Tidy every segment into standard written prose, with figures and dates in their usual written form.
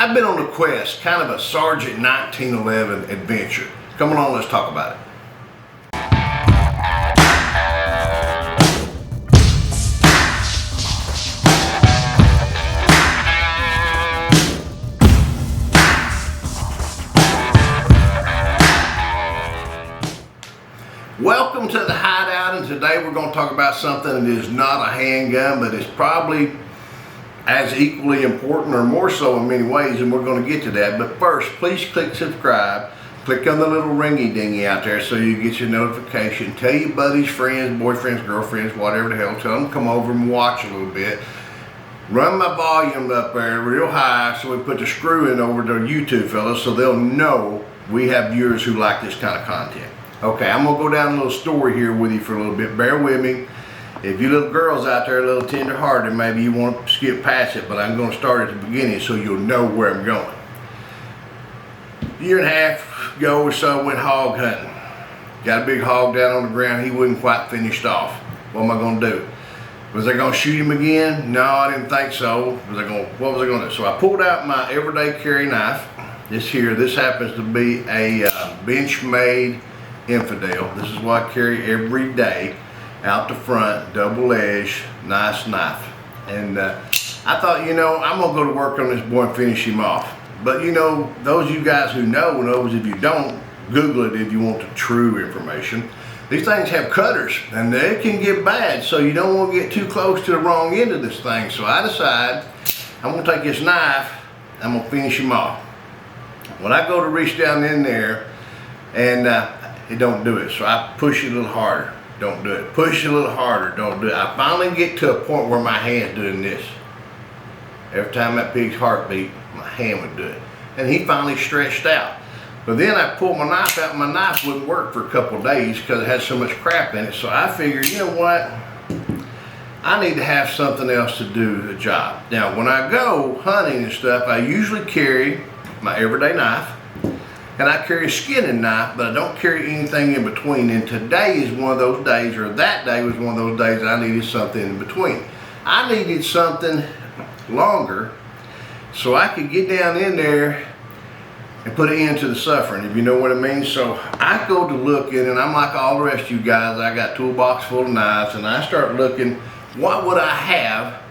I've been on a quest, kind of a Sarge 1911 adventure. Come along, let's talk about it. Welcome to the Hideout, and today we're going to talk about something that is not a handgun, but it's probably as equally important or more so in many ways, and we're going to get to that. But first, please click subscribe. Click on the little ringy dingy out there so you get your notification. Tell your buddies, friends, boyfriends, girlfriends, whatever the hell. Tell them to come over and watch a little bit. Run my volume up there real high so we put the screw in over to YouTube fellas so they'll know we have viewers who like this kind of content. Okay, I'm going to go down a little story here with you for a little bit. Bear with me. If you little girls out there are a little tender-hearted, maybe you want to skip past it, but I'm going to start at the beginning so you'll know where I'm going. A year and a half ago or so, I went hog hunting. Got a big hog down on the ground. He wasn't quite finished off. What am I going to do? Was I going to shoot him again? No, I didn't think so. What was I going to do? So I pulled out my everyday carry knife. This happens to be a Benchmade Infidel. This is what I carry every day. Out the front, double edge, nice knife. And I thought, I'm gonna go to work on this boy and finish him off. But those of you guys who know, and those if you don't, Google it if you want the true information. These things have cutters and they can get bad, so you don't want to get too close to the wrong end of this thing. So I decide I'm gonna take this knife, I'm gonna finish him off. When I go to reach down in there, and it don't do it, so I push it a little harder. Don't do it. Push it a little harder. Don't do it. I finally get to a point where my hand's doing this. Every time that pig's heart beat, my hand would do it. And he finally stretched out. But then I pulled my knife out and my knife wouldn't work for a couple of days because it had so much crap in it. So I figured, you know what? I need to have something else to do the job. Now, when I go hunting and stuff, I usually carry my everyday knife. And I carry a skinning knife, but I don't carry anything in between. And today is one of those days, or that day was one of those days I needed something in between. I needed something longer so I could get down in there and put an end to the suffering, if you know what I mean. So I go to looking, and I'm like all the rest of you guys, I got a toolbox full of knives, and I start looking, what would I have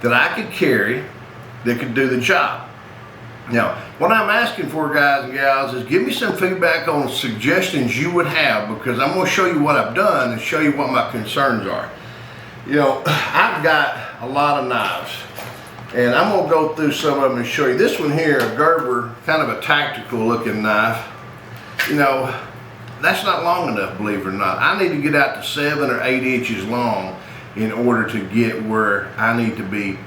that I could carry that could do the job? Now, what I'm asking for, guys and gals, is give me some feedback on suggestions you would have, because I'm going to show you what I've done and show you what my concerns are. I've got a lot of knives, and I'm going to go through some of them and show you. This one here, a Gerber, kind of a tactical looking knife. That's not long enough, believe it or not. I need to get out to 7 or 8 inches long in order to get where I need to be,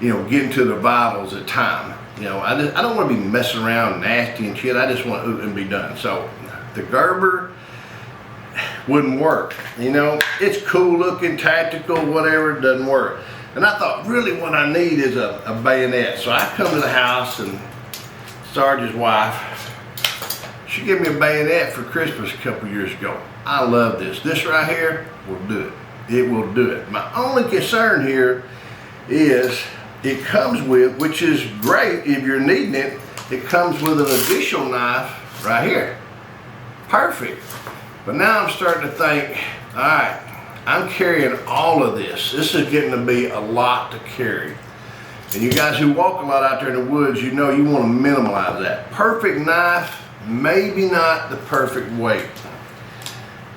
getting to the vitals at time. I don't want to be messing around nasty and shit. I just want to and be done. So the Gerber wouldn't work. It's cool looking, tactical, whatever, it doesn't work. And I thought, really what I need is a bayonet. So I come to the house, and Sarge's wife, she gave me a bayonet for Christmas a couple years ago. I love this. This right here will do it. It will do it. My only concern here is it comes with, which is great if you're needing it, it comes with an additional knife right here. Perfect. But now I'm starting to think, all right, I'm carrying all of this. This is getting to be a lot to carry. And you guys who walk a lot out there in the woods, you want to minimize that. Perfect knife, maybe not the perfect weight.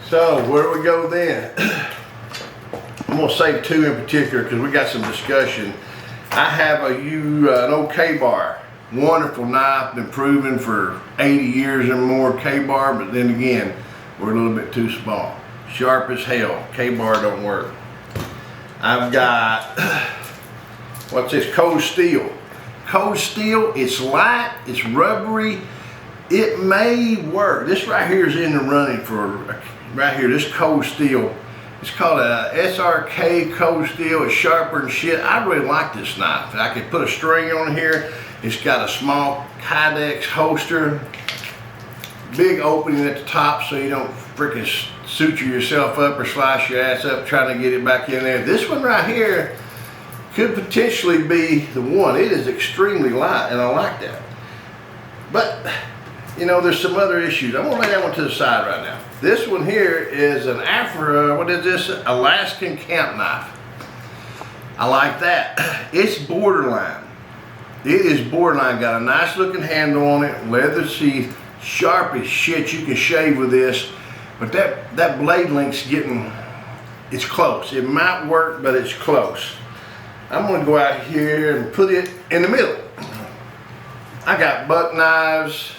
So where do we go then? I'm going to save two in particular because we got some discussion. I have an old K-bar, wonderful knife, been proven for 80 years or more, K-bar, but then again, we're a little bit too small. Sharp as hell, K-bar don't work. I've got, what's this, cold steel. Cold steel, it's light, it's rubbery, it may work. This right here is in the running for, right here, this cold steel. It's called a SRK cold steel. It's sharper than shit. I really like this knife. I could put a string on here. It's got a small Kydex holster. Big opening at the top so you don't freaking suture yourself up or slice your ass up trying to get it back in there. This one right here could potentially be the one. It is extremely light, and I like that. But, you know, there's some other issues. I'm gonna lay that one to the side right now. This one here is an Alaskan camp knife. I like that. It's borderline. It is borderline. Got a nice looking handle on it, leather sheath, sharp as shit. You can shave with this, but that blade link's it's close. It might work, but it's close. I'm gonna go out here and put it in the middle. I got buck knives.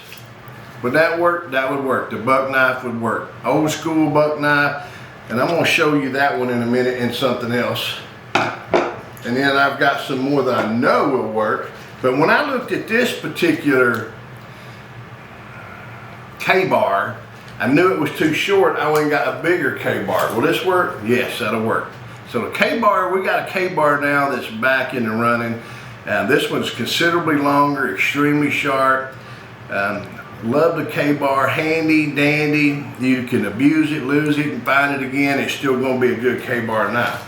Would that work? That would work. The buck knife would work. Old school buck knife. And I'm gonna show you that one in a minute and something else. And then I've got some more that I know will work. But when I looked at this particular K-bar, I knew it was too short. I went and got a bigger K-bar. Will this work? Yes, that'll work. So the K-bar, we got a K-bar now that's back in the running. This one's considerably longer, extremely sharp. Love the K-bar, handy, dandy. You can abuse it, lose it, and find it again. It's still gonna be a good K-bar knife.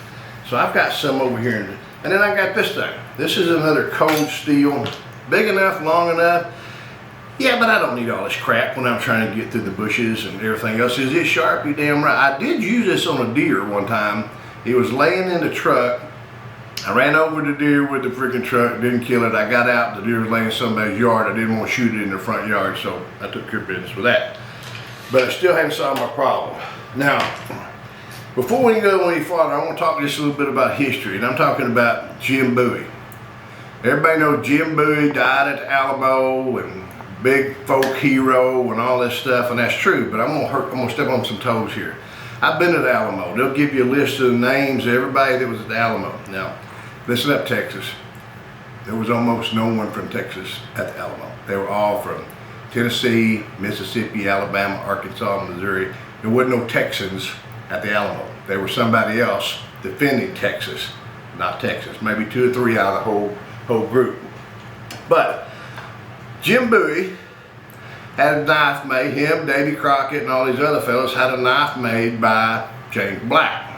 So I've got some over here. And then I got this thing. This is another cold steel, big enough, long enough. Yeah, but I don't need all this crap when I'm trying to get through the bushes and everything else. Is it sharp? You damn right. I did use this on a deer one time. It was laying in the truck. I ran over the deer with the freaking truck, didn't kill it. I got out, the deer was laying in somebody's yard. I didn't want to shoot it in the front yard, so I took care of business with that. But I still hadn't solved my problem. Now, before we go any farther, I want to talk just a little bit about history, and I'm talking about Jim Bowie. Everybody knows Jim Bowie died at the Alamo and big folk hero and all this stuff, and that's true, but I'm gonna step on some toes here. I've been to the Alamo. They'll give you a list of the names of everybody that was at the Alamo. Now, listen up, Texas. There was almost no one from Texas at the Alamo. They were all from Tennessee, Mississippi, Alabama, Arkansas, Missouri. There wasn't no Texans at the Alamo. There was somebody else defending Texas, not Texas. Maybe 2 or 3 out of the whole group. But Jim Bowie had a knife made. Him, Davy Crockett, and all these other fellas had a knife made by James Black.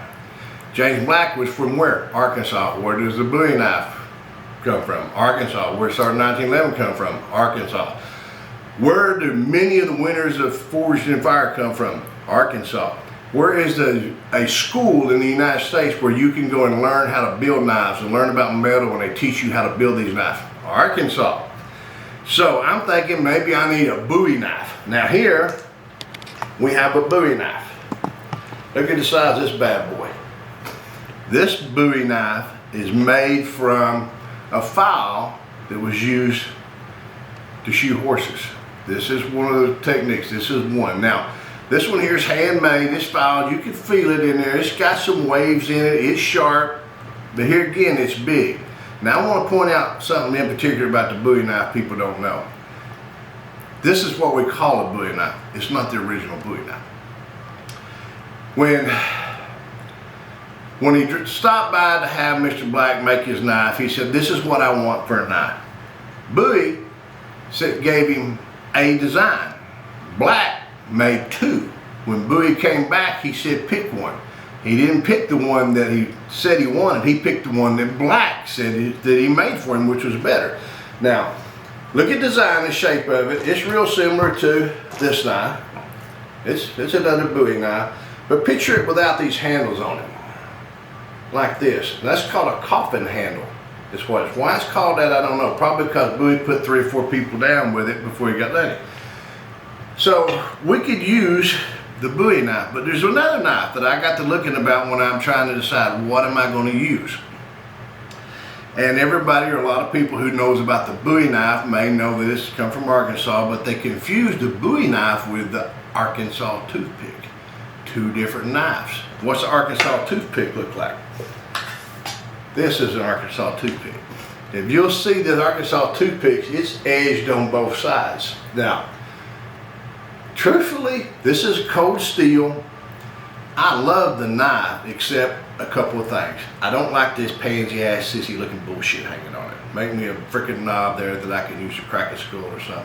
James Black was from where? Arkansas. Where does the Bowie knife come from? Arkansas. Where started 1911 come from? Arkansas. Where do many of the winners of Forged in Fire come from? Arkansas. Where is a school in the United States where you can go and learn how to build knives and learn about metal and they teach you how to build these knives? Arkansas. So I'm thinking maybe I need a Bowie knife. Now here we have a Bowie knife. Look at the size of this bad boy. This Bowie knife is made from a file that was used to shoot horses. This is one of the techniques. This is one. Now, this one here is handmade. This file, you can feel it in there. It's got some waves in it. It's sharp. But here again, it's big. Now, I want to point out something in particular about the Bowie knife people don't know. This is what we call a Bowie knife. It's not the original Bowie knife. When he stopped by to have Mr. Black make his knife, he said, "This is what I want for a knife." Bowie gave him a design. Black made 2. When Bowie came back, he said, "Pick one." He didn't pick the one that he said he wanted. He picked the one that Black said that he made for him, which was better. Now, look at the design and shape of it. It's real similar to this knife. It's another Bowie knife, but picture it without these handles on it, like this. That's called a coffin handle. Is what it's. Why it's called that, I don't know. Probably because Bowie put 3 or 4 people down with it before he got ready. So we could use the Bowie knife, but there's another knife that I got to looking about when I'm trying to decide what am I going to use. And everybody, or a lot of people who knows about the Bowie knife may know that this comes from Arkansas, but they confuse the Bowie knife with the Arkansas Toothpick. 2 different knives. What's the Arkansas Toothpick look like? This is an Arkansas Toothpick. If you'll see the Arkansas Toothpick, it's edged on both sides. Now, truthfully, this is cold steel. I love the knife, except a couple of things. I don't like this pansy-ass, sissy-looking bullshit hanging on it. Make me a freaking knob there that I can use to crack a skull or something.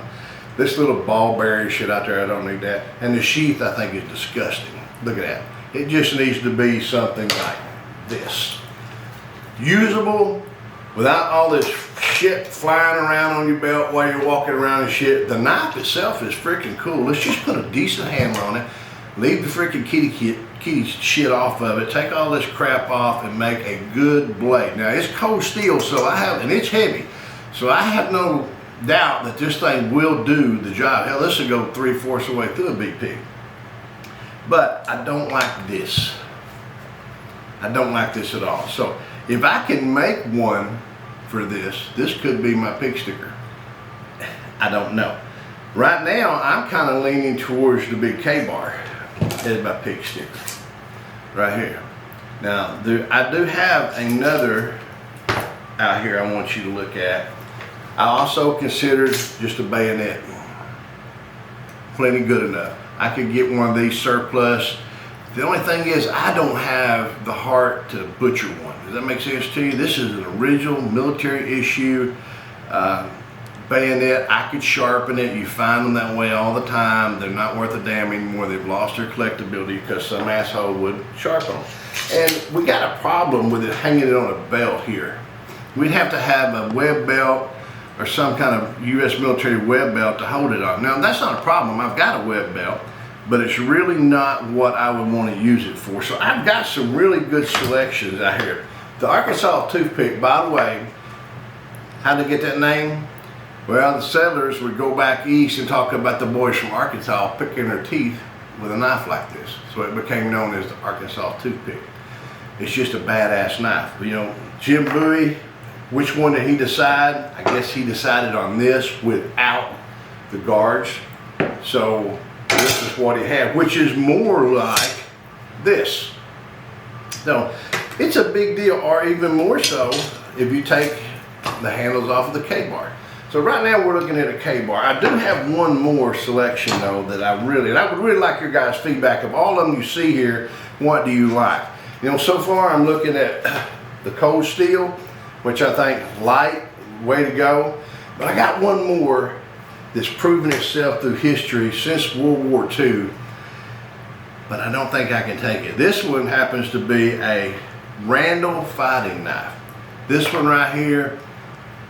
This little ball bearing shit out there, I don't need that. And the sheath, I think, is disgusting. Look at that. It just needs to be something like this. Usable, without all this shit flying around on your belt while you're walking around and shit. The knife itself is freaking cool. Let's just put a decent handle on it. Leave the freaking kitty shit off of it. Take all this crap off and make a good blade. Now it's cold steel, and it's heavy. So I have no doubt that this thing will do the job. Hell, this will go 3/4 of the way through a BP. But I don't like this. I don't like this at all. So if I can make one for this could be my pig sticker. I don't know. Right now, I'm kind of leaning towards the big K-bar as my pig sticker. Right here. Now, I do have another out here I want you to look at. I also considered just a bayonet. Plenty good enough. I could get one of these surplus. The only thing is I don't have the heart to butcher one. Does that make sense to you? This is an original military issue bayonet. I could sharpen it. You find them that way all the time. They're not worth a damn anymore. They've lost their collectability because some asshole would sharpen them. And we got a problem with it hanging it on a belt here. We'd have to have a web belt or some kind of U.S. military web belt to hold it on. Now that's not a problem. I've got a web belt, but it's really not what I would want to use it for. So I've got some really good selections out here. The Arkansas Toothpick, by the way, how to get that name? Well, the settlers would go back east and talk about the boys from Arkansas picking their teeth with a knife like this. So it became known as the Arkansas Toothpick. It's just a badass knife. You know, Jim Bowie, which one did he decide? I guess he decided on this without the guards. So this is what he had, which is more like this. So it's a big deal, or even more so if you take the handles off of the K-bar. So right now we're looking at a K-bar. I do have one more selection though that I would really like your guys' feedback of all of them you see here. What do you like? You know, so far I'm looking at the cold steel, which I think light, way to go. But I got one more that's proven itself through history since World War II, but I don't think I can take it. This one happens to be a Randall fighting knife. This one right here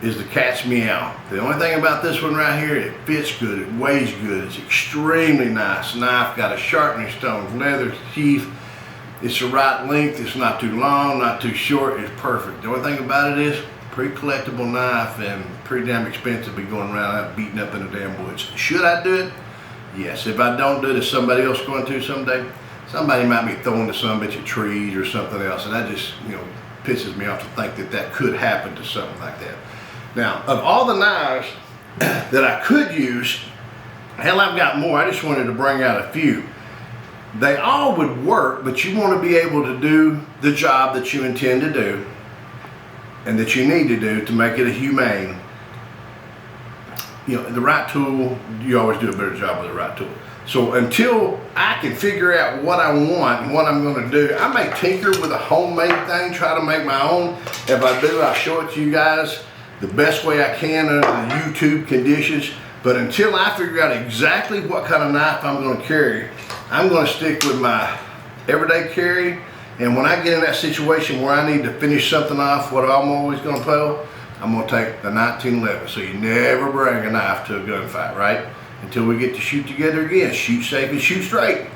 is the cat's meow. The only thing about this one right here, it fits good, it weighs good, it's extremely nice knife, got a sharpening stone, leather sheath. It's the right length, it's not too long, not too short, it's perfect. The only thing about it is, pretty collectible knife and pretty damn expensive to be going around out beating up in the damn woods. Should I do it? Yes. If I don't do it, is somebody else going to someday? Somebody might be throwing to some bitch of trees or something else, and that just, you know, pisses me off to think that that could happen to something like that. Now, of all the knives that I could use, hell, I've got more. I just wanted to bring out a few. They all would work, but you want to be able to do the job that you intend to do and that you need to do to make it a humane. You know, the right tool, you always do a better job with the right tool. So until I can figure out what I want and what I'm going to do, I may tinker with a homemade thing, try to make my own. If I do, I'll show it to you guys the best way I can under the YouTube conditions. But until I figure out exactly what kind of knife I'm going to carry, I'm going to stick with my everyday carry. And when I get in that situation where I need to finish something off, what I'm always going to pull, I'm going to take the 1911. So you never bring a knife to a gunfight, right? Until we get to shoot together again. Shoot safe and shoot straight.